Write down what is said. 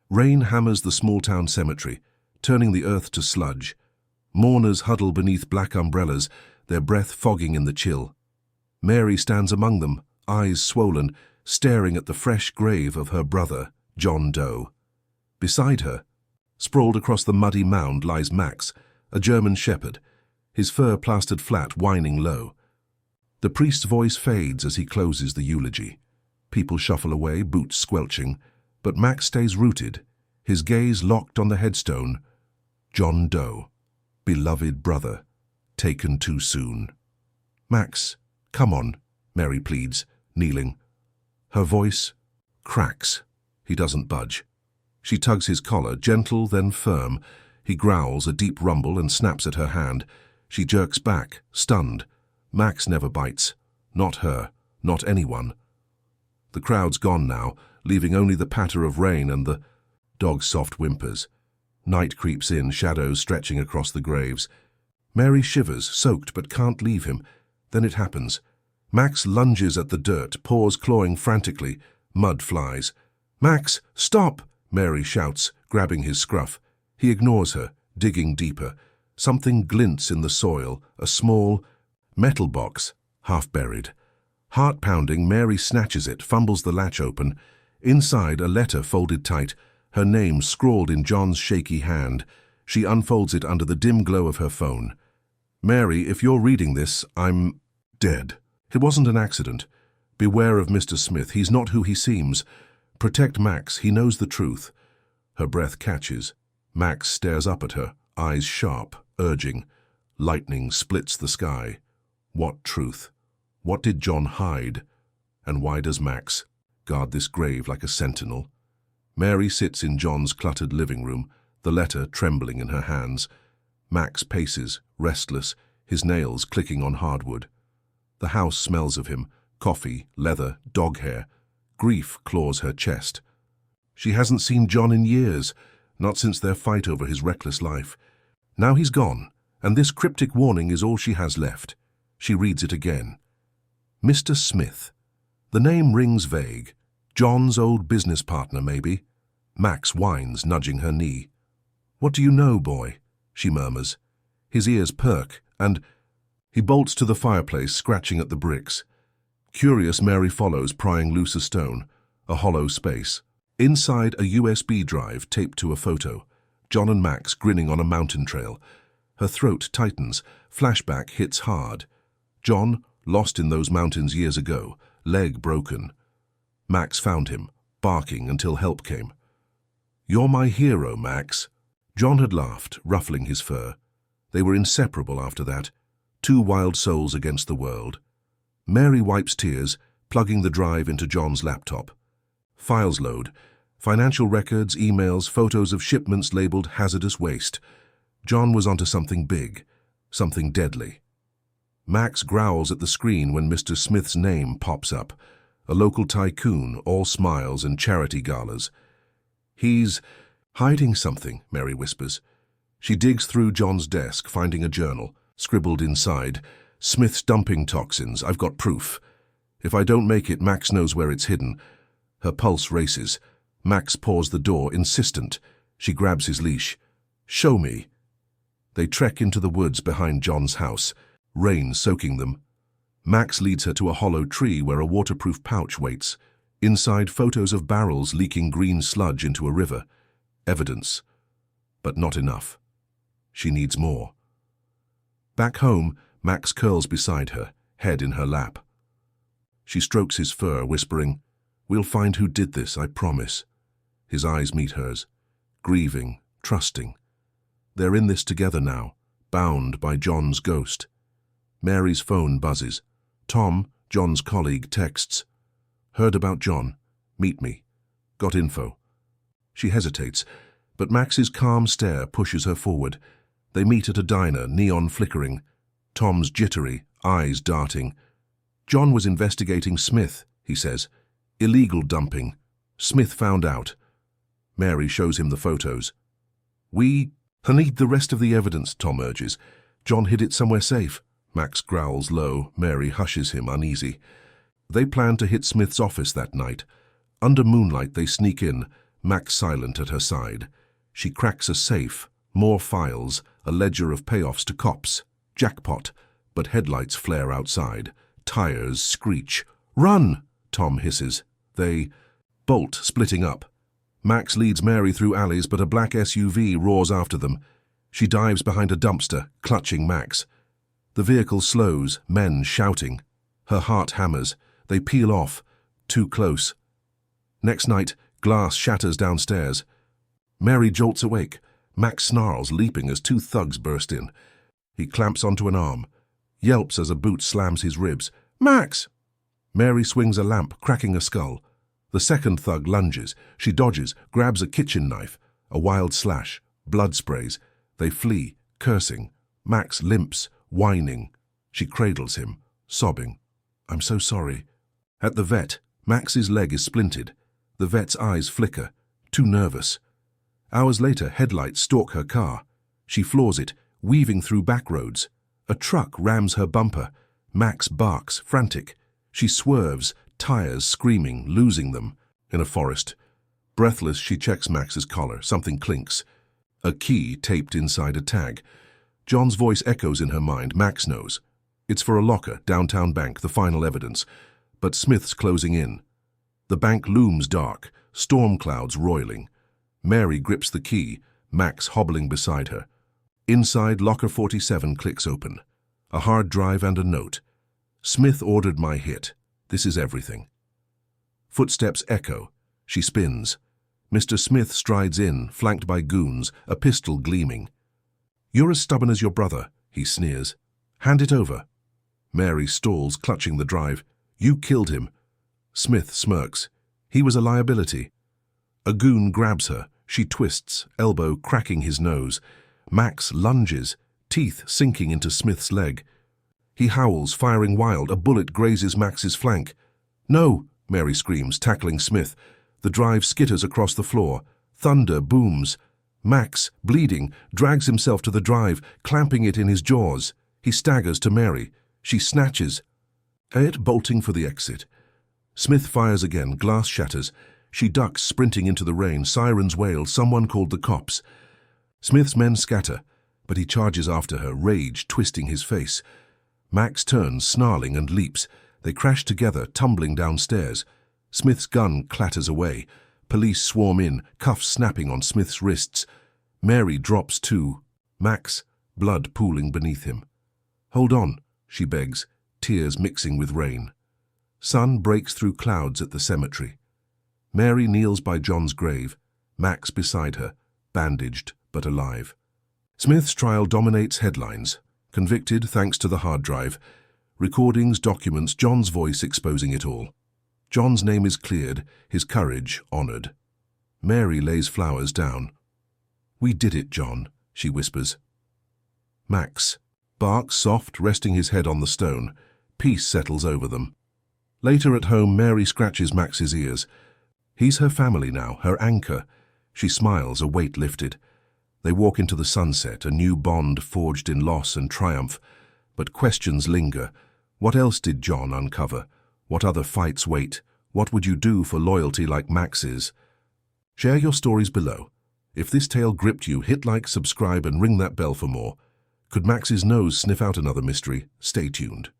Rain hammers the small-town cemetery, turning the earth to sludge. Mourners huddle beneath black umbrellas, their breath fogging in the chill. Mary stands among them, eyes swollen, staring at the fresh grave of her brother, John Doe. Beside her, sprawled across the muddy mound, lies Max, a German shepherd, his fur plastered flat, whining low. The priest's voice fades as he closes the eulogy. People shuffle away, boots squelching, but Max stays rooted, his gaze locked on the headstone. John Doe, beloved brother, taken too soon. Max, come on, Mary pleads, kneeling. Her voice cracks. He doesn't budge. She tugs his collar, gentle then firm. He growls a deep rumble and snaps at her hand. She jerks back, stunned. Max never bites. Not her, not anyone. The crowd's gone now, leaving only the patter of rain and the dog's soft whimpers. Night creeps in, shadows stretching across the graves. Mary shivers, soaked, but can't leave him. Then it happens. Max lunges at the dirt, paws clawing frantically. Mud flies. "Max, stop!" Mary shouts, grabbing his scruff. He ignores her, digging deeper. Something glints in the soil, a small metal box, half buried. Heart-pounding, Mary snatches it, fumbles the latch open. Inside, a letter folded tight, her name scrawled in John's shaky hand. She unfolds it under the dim glow of her phone. "Mary, if you're reading this, I'm dead. It wasn't an accident. Beware of Mr. Smith. He's not who he seems. Protect Max. He knows the truth." Her breath catches. Max stares up at her, eyes sharp, urging. Lightning splits the sky. What truth? What did John hide? And why does Max guard this grave like a sentinel? Mary sits in John's cluttered living room, the letter trembling in her hands. Max paces, restless, his nails clicking on hardwood. The house smells of him, coffee, leather, dog hair. Grief claws her chest. She hasn't seen John in years, not since their fight over his reckless life. Now he's gone, and this cryptic warning is all she has left. She reads it again. Mr. Smith. The name rings vague. John's old business partner, maybe. Max whines, nudging her knee. "What do you know, boy?" she murmurs. His ears perk, and he bolts to the fireplace, scratching at the bricks. Curious, Mary follows, prying loose a stone, a hollow space. Inside, a USB drive taped to a photo. John and Max grinning on a mountain trail. Her throat tightens. Flashback hits hard. John, lost in those mountains years ago, leg broken. Max found him, barking until help came. "You're my hero, Max." John had laughed, ruffling his fur. They were inseparable after that, two wild souls against the world. Mary wipes tears, plugging the drive into John's laptop. Files load. Financial records, emails, photos of shipments labeled hazardous waste. John was onto something big, something deadly. Max growls at the screen when Mr. Smith's name pops up. A local tycoon, all smiles and charity galas. "He's hiding something," Mary whispers. She digs through John's desk, finding a journal. Scribbled inside, "Smith's dumping toxins. I've got proof. If I don't make it, Max knows where it's hidden." Her pulse races. Max paws the door, insistent. She grabs his leash. "Show me." They trek into the woods behind John's house, rain soaking them. Max leads her to a hollow tree where a waterproof pouch waits. Inside, photos of barrels leaking green sludge into a river. Evidence. But not enough. She needs more. Back home, Max curls beside her, head in her lap. She strokes his fur, whispering, "We'll find who did this, I promise." His eyes meet hers, grieving, trusting. They're in this together now, bound by John's ghost. Mary's phone buzzes. Tom, John's colleague, texts. "Heard about John. Meet me. Got info." She hesitates, but Max's calm stare pushes her forward. They meet at a diner, neon flickering. Tom's jittery, eyes darting. "John was investigating Smith," he says. "Illegal dumping. Smith found out." Mary shows him the photos. I need the rest of the evidence," Tom urges. "John hid it somewhere safe." Max growls low. Mary hushes him, uneasy. They plan to hit Smith's office that night. Under moonlight, they sneak in. Max silent at her side. She cracks a safe, more files, a ledger of payoffs to cops. Jackpot, but headlights flare outside. Tires screech. "Run!" Tom hisses. They bolt, splitting up. Max leads Mary through alleys, but a black SUV roars after them. She dives behind a dumpster, clutching Max. The vehicle slows, men shouting. Her heart hammers. They peel off. Too close. Next night, glass shatters downstairs. Mary jolts awake. Max snarls, leaping as two thugs burst in. He clamps onto an arm. Yelps as a boot slams his ribs. "Max!" Mary swings a lamp, cracking a skull. The second thug lunges. She dodges, grabs a kitchen knife. A wild slash. Blood sprays. They flee, cursing. Max limps, whining. She cradles him, sobbing. "I'm so sorry." At the vet, Max's leg is splintered. The vet's eyes flicker, too nervous. Hours later, headlights stalk her car. She floors it, weaving through back roads. A truck rams her bumper. Max barks, frantic. She swerves, tires screaming, losing them. In a forest. Breathless, she checks Max's collar. Something clinks. A key taped inside a tag. John's voice echoes in her mind. Max knows. It's for a locker, downtown bank, the final evidence. But Smith's closing in. The bank looms dark, storm clouds roiling. Mary grips the key, Max hobbling beside her. Inside, locker 47 clicks open. A hard drive and a note. "Smith ordered my hit. This is everything." Footsteps echo. She spins. Mr. Smith strides in, flanked by goons, a pistol gleaming. "You're as stubborn as your brother," he sneers. "Hand it over." Mary stalls, clutching the drive. "You killed him." Smith smirks. "He was a liability." A goon grabs her. She twists, elbow cracking his nose. Max lunges, teeth sinking into Smith's leg. He howls, firing wild. A bullet grazes Max's flank. "No!" Mary screams, tackling Smith. The drive skitters across the floor. Thunder booms. Max, bleeding, drags himself to the drive, clamping it in his jaws. He staggers to Mary. She snatches it, bolting for the exit. Smith fires again. Glass shatters. She ducks, sprinting into the rain. Sirens wail. Someone called the cops. Smith's men scatter, but he charges after her, rage twisting his face. Max turns, snarling, and leaps. They crash together, tumbling downstairs. Smith's gun clatters away. Police swarm in, cuffs snapping on Smith's wrists. Mary drops too. Max, blood pooling beneath him. "Hold on," she begs, tears mixing with rain. Sun breaks through clouds at the cemetery. Mary kneels by John's grave, Max beside her, bandaged but alive. Smith's trial dominates headlines. Convicted thanks to the hard drive. Recordings, documents, John's voice exposing it all. John's name is cleared, his courage honored. Mary lays flowers down. "We did it, John," she whispers. Max barks soft, resting his head on the stone. Peace settles over them. Later at home, Mary scratches Max's ears. He's her family now, her anchor. She smiles, a weight lifted. They walk into the sunset, a new bond forged in loss and triumph. But questions linger. What else did John uncover? What other fights wait? What would you do for loyalty like Max's? Share your stories below. If this tale gripped you, hit like, subscribe, and ring that bell for more. Could Max's nose sniff out another mystery? Stay tuned.